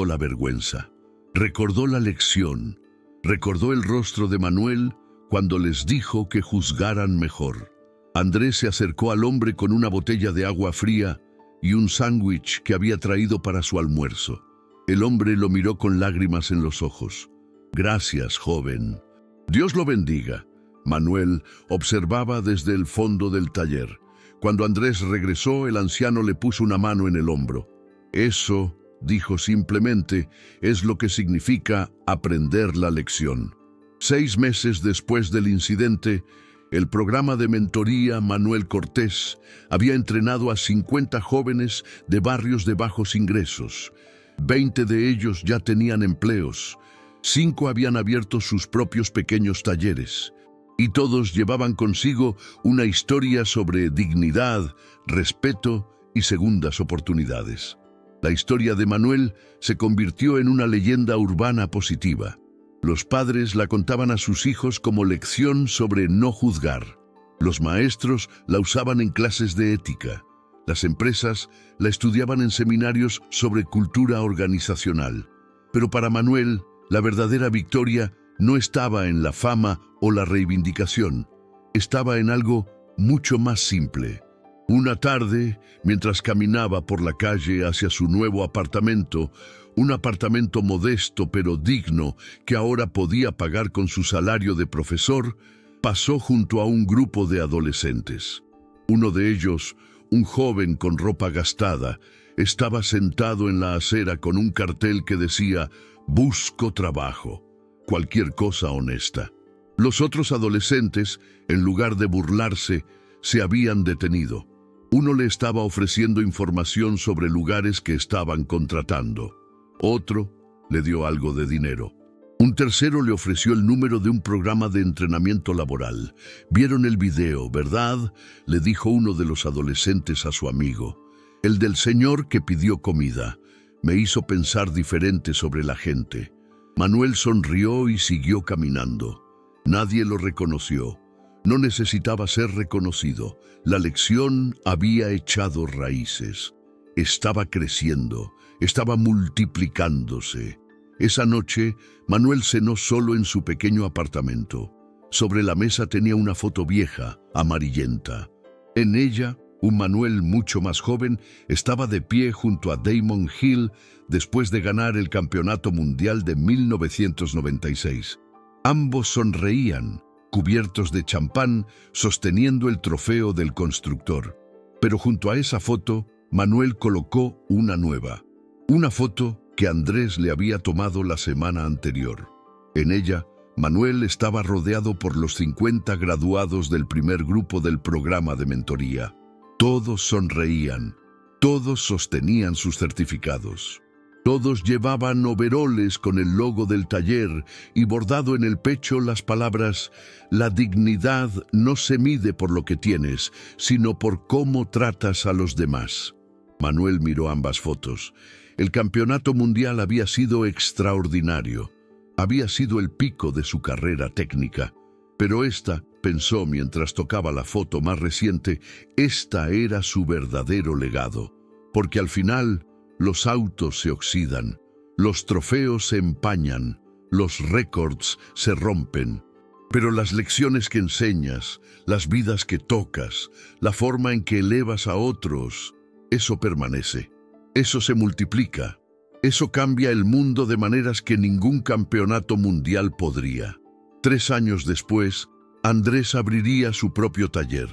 la vergüenza, recordó la lección, recordó el rostro de Manuel cuando les dijo que juzgaran mejor. Andrés se acercó al hombre con una botella de agua fría y un sándwich que había traído para su almuerzo. El hombre lo miró con lágrimas en los ojos. «Gracias, joven». «Dios lo bendiga». Manuel observaba desde el fondo del taller. Cuando Andrés regresó, el anciano le puso una mano en el hombro. «Eso», dijo simplemente, «es lo que significa aprender la lección». 6 meses después del incidente, el programa de mentoría Manuel Cortés había entrenado a 50 jóvenes de barrios de bajos ingresos. 20 de ellos ya tenían empleos. 5 habían abierto sus propios pequeños talleres. Y todos llevaban consigo una historia sobre dignidad, respeto y segundas oportunidades. La historia de Manuel se convirtió en una leyenda urbana positiva. Los padres la contaban a sus hijos como lección sobre no juzgar. Los maestros la usaban en clases de ética. Las empresas la estudiaban en seminarios sobre cultura organizacional. Pero para Manuel, la verdadera victoria no estaba en la fama o la reivindicación. Estaba en algo mucho más simple. Una tarde, mientras caminaba por la calle hacia su nuevo apartamento, un apartamento modesto pero digno que ahora podía pagar con su salario de profesor, pasó junto a un grupo de adolescentes. Uno de ellos, un joven con ropa gastada, estaba sentado en la acera con un cartel que decía «Busco trabajo, cualquier cosa honesta». Los otros adolescentes, en lugar de burlarse, se habían detenido. Uno le estaba ofreciendo información sobre lugares que estaban contratando. Otro le dio algo de dinero. Un tercero le ofreció el número de un programa de entrenamiento laboral. «Vieron el video, ¿verdad?», le dijo uno de los adolescentes a su amigo. «El del señor que pidió comida. Me hizo pensar diferente sobre la gente». Manuel sonrió y siguió caminando. Nadie lo reconoció. No necesitaba ser reconocido. La lección había echado raíces. Estaba creciendo, estaba multiplicándose. Esa noche, Manuel cenó solo en su pequeño apartamento. Sobre la mesa tenía una foto vieja, amarillenta. En ella, Un Manuel mucho más joven estaba de pie junto a Damon Hill después de ganar el Campeonato Mundial de 1996. Ambos sonreían, cubiertos de champán, sosteniendo el trofeo del constructor. Pero junto a esa foto, Manuel colocó una nueva. Una foto que Andrés le había tomado la semana anterior. En ella, Manuel estaba rodeado por los 50 graduados del primer grupo del programa de mentoría. Todos sonreían, todos sostenían sus certificados. Todos llevaban overoles con el logo del taller y bordado en el pecho las palabras: la dignidad no se mide por lo que tienes, sino por cómo tratas a los demás. Manuel miró ambas fotos. El campeonato mundial había sido extraordinario. Había sido el pico de su carrera técnica. Pero esta, pensó mientras tocaba la foto más reciente, esta era su verdadero legado. Porque al final, los autos se oxidan, los trofeos se empañan, los récords se rompen. Pero las lecciones que enseñas, las vidas que tocas, la forma en que elevas a otros, eso permanece. Eso se multiplica. Eso cambia el mundo de maneras que ningún campeonato mundial podría. 3 años después, Andrés abriría su propio taller.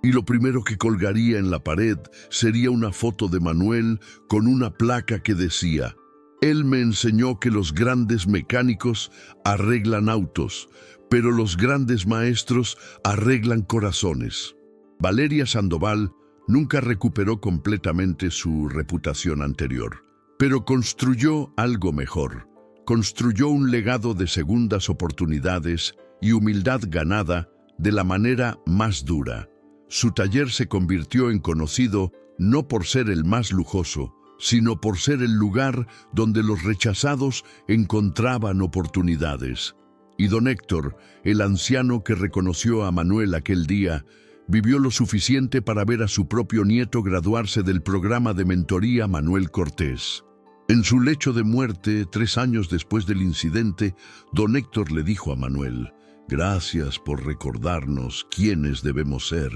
Y lo primero que colgaría en la pared sería una foto de Manuel con una placa que decía: él me enseñó que los grandes mecánicos arreglan autos, pero los grandes maestros arreglan corazones. Valeria Sandoval nunca recuperó completamente su reputación anterior, pero construyó algo mejor. Construyó un legado de segundas oportunidades y humildad ganada de la manera más dura. Su taller se convirtió en conocido no por ser el más lujoso, sino por ser el lugar donde los rechazados encontraban oportunidades. Y don Héctor, el anciano que reconoció a Manuel aquel día, vivió lo suficiente para ver a su propio nieto graduarse del programa de mentoría Manuel Cortés. En su lecho de muerte, 3 años después del incidente, don Héctor le dijo a Manuel: gracias por recordarnos quiénes debemos ser.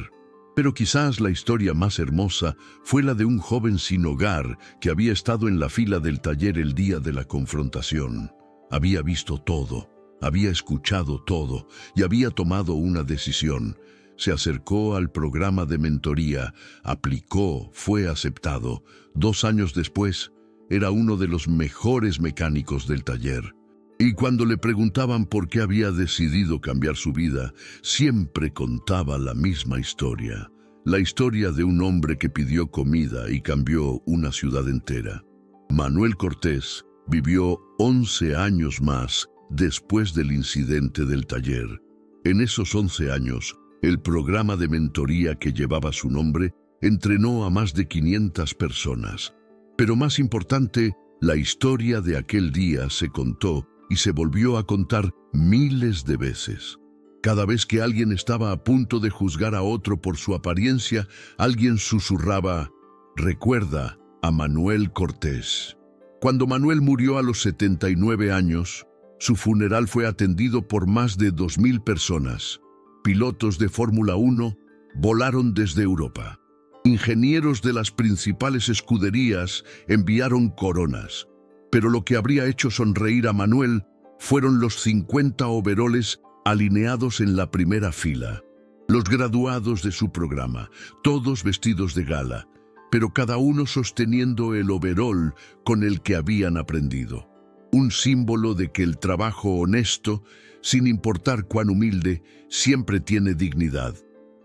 Pero quizás la historia más hermosa fue la de un joven sin hogar que había estado en la fila del taller el día de la confrontación. Había visto todo, había escuchado todo y había tomado una decisión. Se acercó al programa de mentoría, aplicó, fue aceptado. 2 años después, era uno de los mejores mecánicos del taller. Y cuando le preguntaban por qué había decidido cambiar su vida, siempre contaba la misma historia. La historia de un hombre que pidió comida y cambió una ciudad entera. Manuel Cortés vivió 11 años más después del incidente del taller. En esos 11 años, el programa de mentoría que llevaba su nombre entrenó a más de 500 personas. Pero más importante, la historia de aquel día se contó y se volvió a contar miles de veces. Cada vez que alguien estaba a punto de juzgar a otro por su apariencia, alguien susurraba: recuerda a Manuel Cortés. Cuando Manuel murió a los 79 años, su funeral fue atendido por más de 2,000 personas. Pilotos de Fórmula 1 volaron desde Europa. Ingenieros de las principales escuderías enviaron coronas. Pero lo que habría hecho sonreír a Manuel fueron los 50 overoles alineados en la primera fila. Los graduados de su programa, todos vestidos de gala, pero cada uno sosteniendo el overol con el que habían aprendido. Un símbolo de que el trabajo honesto, sin importar cuán humilde, siempre tiene dignidad.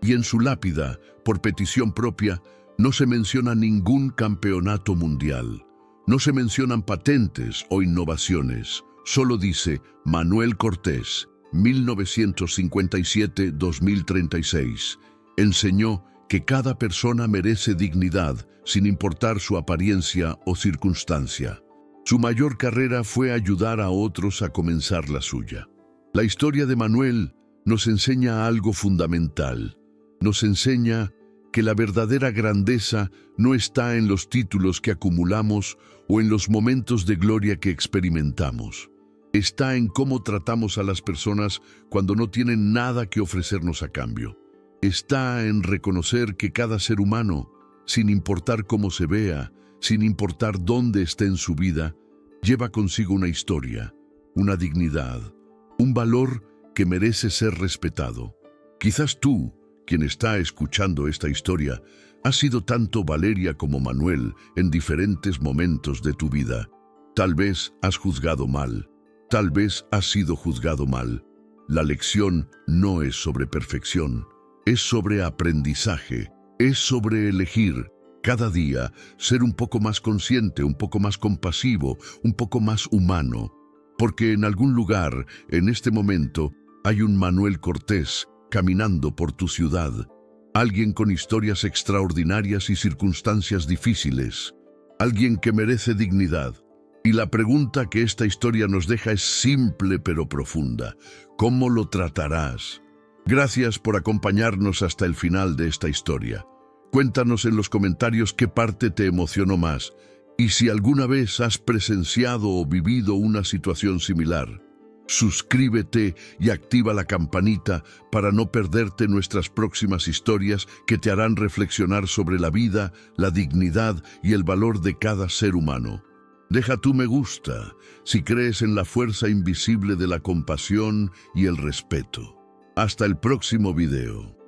Y en su lápida, por petición propia, no se menciona ningún campeonato mundial. No se mencionan patentes o innovaciones. Solo dice: Manuel Cortés, 1957-2036. Enseñó que cada persona merece dignidad, sin importar su apariencia o circunstancia. Su mayor carrera fue ayudar a otros a comenzar la suya. La historia de Manuel nos enseña algo fundamental. Nos enseña que la verdadera grandeza no está en los títulos que acumulamos o en los momentos de gloria que experimentamos. Está en cómo tratamos a las personas cuando no tienen nada que ofrecernos a cambio. está en reconocer que cada ser humano, sin importar cómo se vea, sin importar dónde esté en su vida, lleva consigo una historia, una dignidad, un valor que merece ser respetado. Quizás tú, quien está escuchando esta historia, has sido tanto Valeria como Manuel en diferentes momentos de tu vida. Tal vez has juzgado mal, tal vez has sido juzgado mal. La lección no es sobre perfección, es sobre aprendizaje, es sobre elegir cada día ser un poco más consciente, un poco más compasivo, un poco más humano. Porque en algún lugar, en este momento, hay un Manuel Cortés caminando por tu ciudad. Alguien con historias extraordinarias y circunstancias difíciles. Alguien que merece dignidad. Y la pregunta que esta historia nos deja es simple pero profunda. ¿Cómo lo tratarás? Gracias por acompañarnos hasta el final de esta historia. Cuéntanos en los comentarios qué parte te emocionó más y si alguna vez has presenciado o vivido una situación similar. Suscríbete y activa la campanita para no perderte nuestras próximas historias que te harán reflexionar sobre la vida, la dignidad y el valor de cada ser humano. Deja tu me gusta si crees en la fuerza invisible de la compasión y el respeto. Hasta el próximo video.